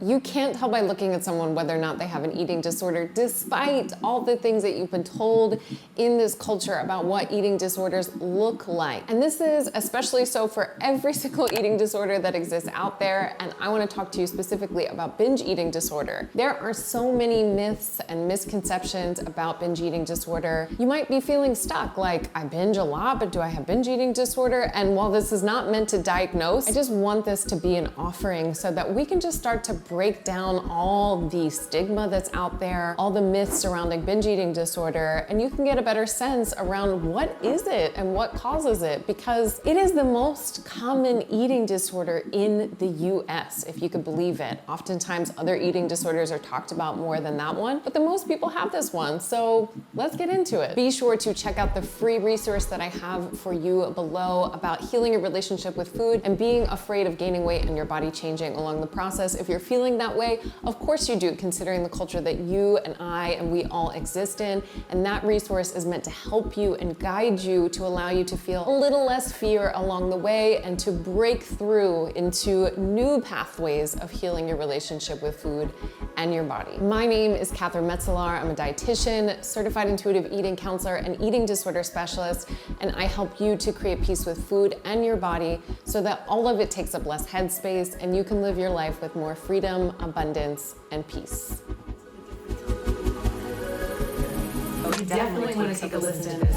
You can't tell by looking at someone whether or not they have an eating disorder, despite all the things that you've been told in this culture about what eating disorders look like. And this is especially so for every single eating disorder that exists out there. And I want to talk to you specifically about binge eating disorder. There are so many myths and misconceptions about binge eating disorder. You might be feeling stuck, like, I binge a lot, but do I have binge eating disorder? And while this is not meant to diagnose, I just want this to be an offering so that we can just start to break down all the stigma that's out there, all the myths surrounding binge eating disorder, and you can get a better sense around what is it and what causes it, because it is the most common eating disorder in the US, if you could believe it. Oftentimes other eating disorders are talked about more than that one, but the most people have this one, so let's get into it. Be sure to check out the free resource that I have for you below about healing your relationship with food and being afraid of gaining weight and your body changing along the process. If you're feeling that way, of course you do, considering the culture that you and I and we all exist in. And that resource is meant to help you and guide you to allow you to feel a little less fear along the way and to break through into new pathways of healing your relationship with food and your body. My name is Catherine Metzelar. I'm a dietitian, certified intuitive eating counselor, and eating disorder specialist, and I help you to create peace with food and your body so that all of it takes up less headspace and you can live your life with more freedom, abundance, and peace. You definitely want to take a listen to this.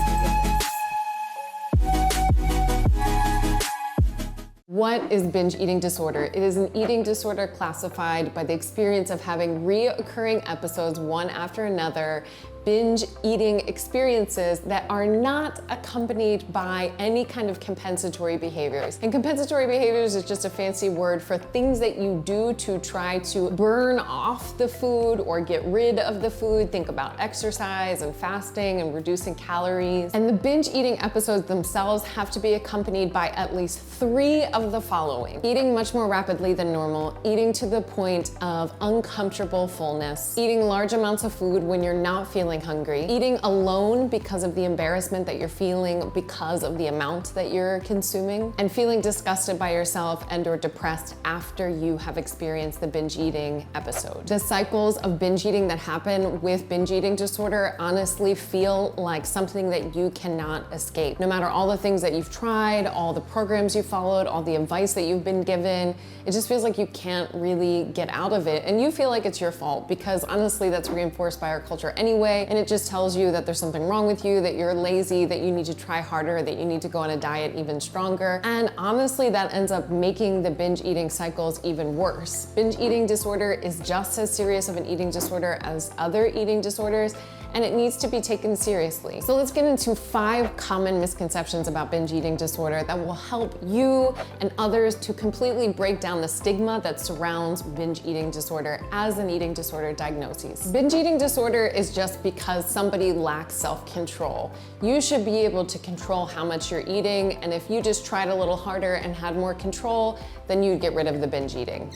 What is binge eating disorder? It is an eating disorder classified by the experience of having reoccurring episodes one after another, binge eating experiences that are not accompanied by any kind of compensatory behaviors. And compensatory behaviors is just a fancy word for things that you do to try to burn off the food or get rid of the food. Think about exercise and fasting and reducing calories. And the binge eating episodes themselves have to be accompanied by at least 3 of the following: eating much more rapidly than normal, eating to the point of uncomfortable fullness, eating large amounts of food when you're not feeling hungry, eating alone because of the embarrassment that you're feeling because of the amount that you're consuming, and feeling disgusted by yourself and or depressed after you have experienced the binge eating episode. The cycles of binge eating that happen with binge eating disorder honestly feel like something that you cannot escape. No matter all the things that you've tried, all the programs you followed, all the advice that you've been given, it just feels like you can't really get out of it. And you feel like it's your fault because honestly, that's reinforced by our culture anyway. And it just tells you that there's something wrong with you, that you're lazy, that you need to try harder, that you need to go on a diet even stronger. And honestly, that ends up making the binge eating cycles even worse. Binge eating disorder is just as serious of an eating disorder as other eating disorders, and it needs to be taken seriously. So let's get into 5 common misconceptions about binge eating disorder that will help you and others to completely break down the stigma that surrounds binge eating disorder as an eating disorder diagnosis. Binge eating disorder is just because somebody lacks self-control. You should be able to control how much you're eating, and if you just tried a little harder and had more control, then you'd get rid of the binge eating.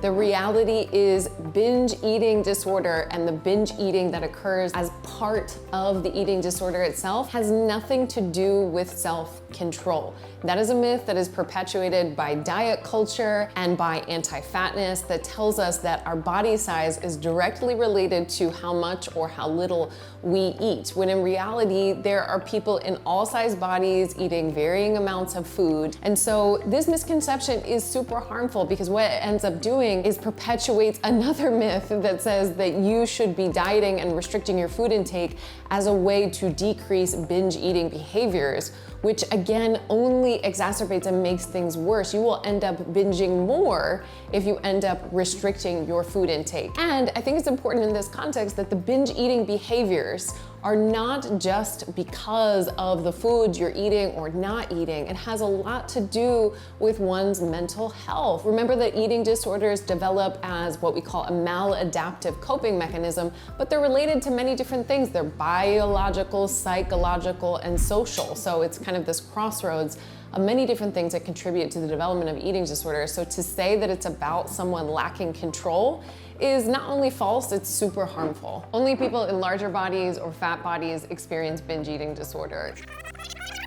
The reality is binge eating disorder and the binge eating that occurs as part of the eating disorder itself has nothing to do with self-control. That is a myth that is perpetuated by diet culture and by anti-fatness that tells us that our body size is directly related to how much or how little we eat, when in reality, there are people in all size bodies eating varying amounts of food. And so this misconception is super harmful because what it ends up doing is perpetuates another myth that says that you should be dieting and restricting your food intake as a way to decrease binge eating behaviors, which again only exacerbates and makes things worse. You will end up binging more if you end up restricting your food intake. And I think it's important in this context that the binge eating behaviors are not just because of the foods you're eating or not eating. It has a lot to do with one's mental health. Remember that eating disorders develop as what we call a maladaptive coping mechanism, but they're related to many different things. They're biological, psychological, and social. So it's kind of this crossroads of many different things that contribute to the development of eating disorders. So to say that it's about someone lacking control is not only false, it's super harmful. Only people in larger bodies or fat bodies experience binge eating disorder.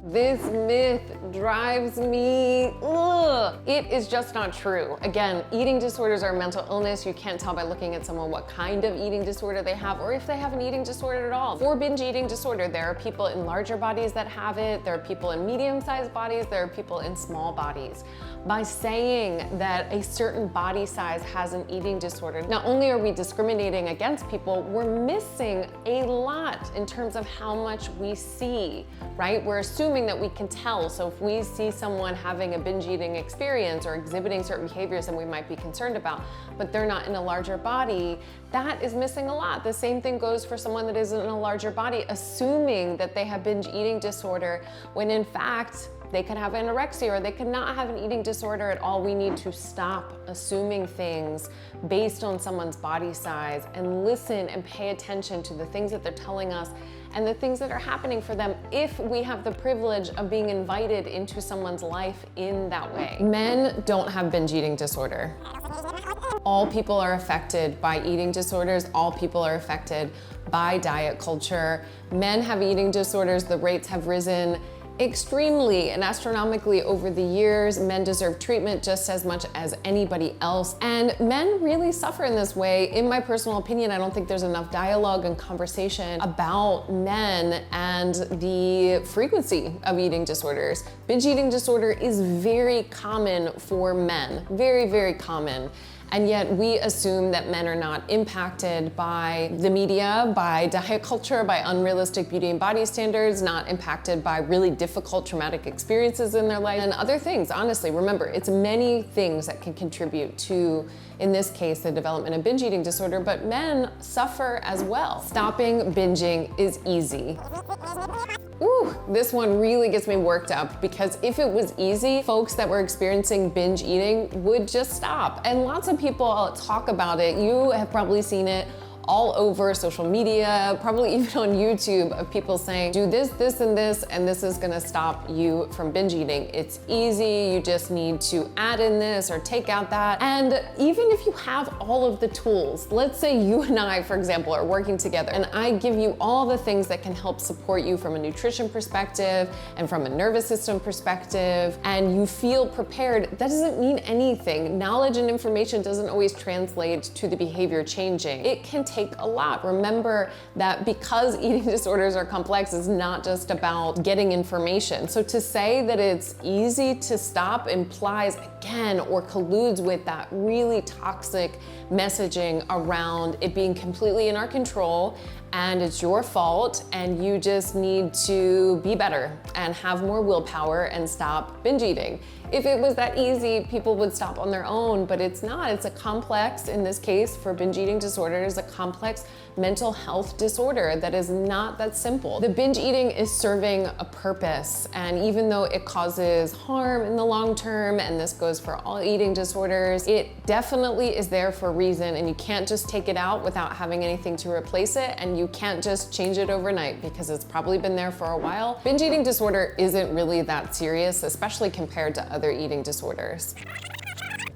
This myth drives me, ugh. It is just not true. Again, eating disorders are a mental illness. You can't tell by looking at someone what kind of eating disorder they have or if they have an eating disorder at all. For binge eating disorder, there are people in larger bodies that have it. There are people in medium-sized bodies. There are people in small bodies. By saying that a certain body size has an eating disorder, not only are we discriminating against people, we're missing a lot in terms of how much we see, right? We're assuming that we can tell. So if we see someone having a binge eating experience or exhibiting certain behaviors that we might be concerned about, but they're not in a larger body, that is missing a lot. The same thing goes for someone that isn't in a larger body, assuming that they have binge eating disorder when in fact, they could have anorexia or they could not have an eating disorder at all. We need to stop assuming things based on someone's body size and listen and pay attention to the things that they're telling us and the things that are happening for them if we have the privilege of being invited into someone's life in that way. Men don't have binge eating disorder. All people are affected by eating disorders. All people are affected by diet culture. Men have eating disorders. The rates have risen extremely and astronomically over the years. Men deserve treatment just as much as anybody else. And men really suffer in this way. In my personal opinion, I don't think there's enough dialogue and conversation about men and the frequency of eating disorders. Binge eating disorder is very common for men, very, very common. And yet we assume that men are not impacted by the media, by diet culture, by unrealistic beauty and body standards, not impacted by really difficult traumatic experiences in their life and other things. Honestly, remember, it's many things that can contribute to, in this case, the development of binge eating disorder, but men suffer as well. Stopping binging is easy. Ooh, this one really gets me worked up because if it was easy, folks that were experiencing binge eating would just stop. And lots of people talk about it. You have probably seen it all over social media, probably even on YouTube, of people saying, do this, this, and this is gonna stop you from binge eating. It's easy, you just need to add in this or take out that. And even if you have all of the tools, let's say you and I, for example, are working together and I give you all the things that can help support you from a nutrition perspective and from a nervous system perspective, and you feel prepared, that doesn't mean anything. Knowledge and information doesn't always translate to the behavior changing. It can take a lot. Remember that because eating disorders are complex, it's not just about getting information. So to say that it's easy to stop implies, again, or colludes with that really toxic messaging around it being completely in our control and it's your fault and you just need to be better and have more willpower and stop binge eating. If it was that easy, people would stop on their own, but it's not. It's a complex, in this case, for binge eating disorder, it is a complex mental health disorder that is not that simple. The binge eating is serving a purpose, and even though it causes harm in the long term, and this goes for all eating disorders, it definitely is there for a reason, and you can't just take it out without having anything to replace it, and you can't just change it overnight because it's probably been there for a while. Binge eating disorder isn't really that serious, especially compared to other eating disorders.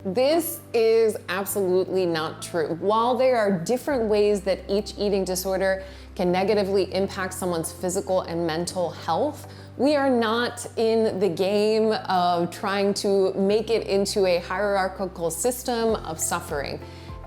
This is absolutely not true. While there are different ways that each eating disorder can negatively impact someone's physical and mental health, we are not in the game of trying to make it into a hierarchical system of suffering.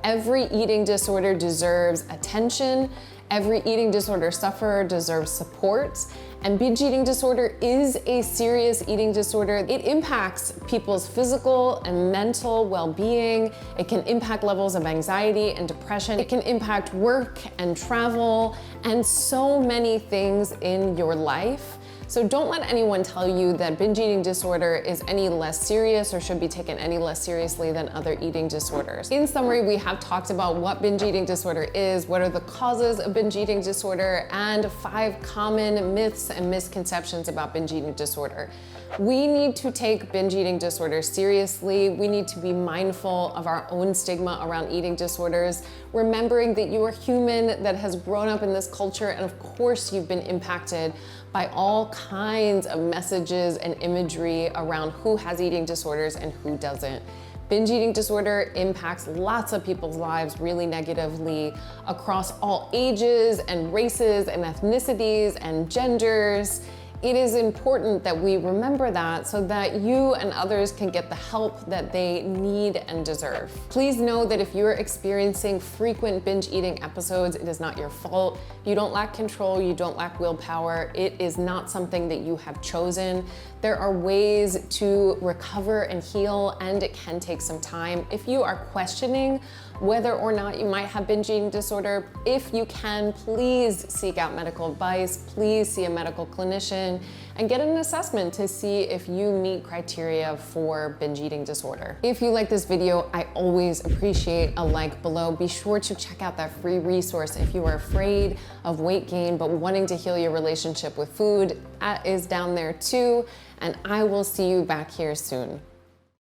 Every eating disorder deserves attention. Every eating disorder sufferer deserves support. And binge eating disorder is a serious eating disorder. It impacts people's physical and mental well-being. It can impact levels of anxiety and depression. It can impact work and travel and so many things in your life. So don't let anyone tell you that binge eating disorder is any less serious or should be taken any less seriously than other eating disorders. In summary, we have talked about what binge eating disorder is, what are the causes of binge eating disorder, and 5 common myths and misconceptions about binge eating disorder. We need to take binge eating disorder seriously. We need to be mindful of our own stigma around eating disorders, remembering that you are human that has grown up in this culture, and of course you've been impacted by all kinds of messages and imagery around who has eating disorders and who doesn't. Binge eating disorder impacts lots of people's lives really negatively across all ages and races and ethnicities and genders. it is important that we remember that so that you and others can get the help that they need and deserve. Please know that if you're experiencing frequent binge eating episodes, it is not your fault. You don't lack control, you don't lack willpower. It is not something that you have chosen. There are ways to recover and heal, and it can take some time. If you are questioning whether or not you might have binge eating disorder, if you can, please seek out medical advice, please see a medical clinician, and get an assessment to see if you meet criteria for binge eating disorder. If you like this video, I always appreciate a like below. Be sure to check out that free resource if you are afraid of weight gain but wanting to heal your relationship with food. That is down there too, and I will see you back here soon.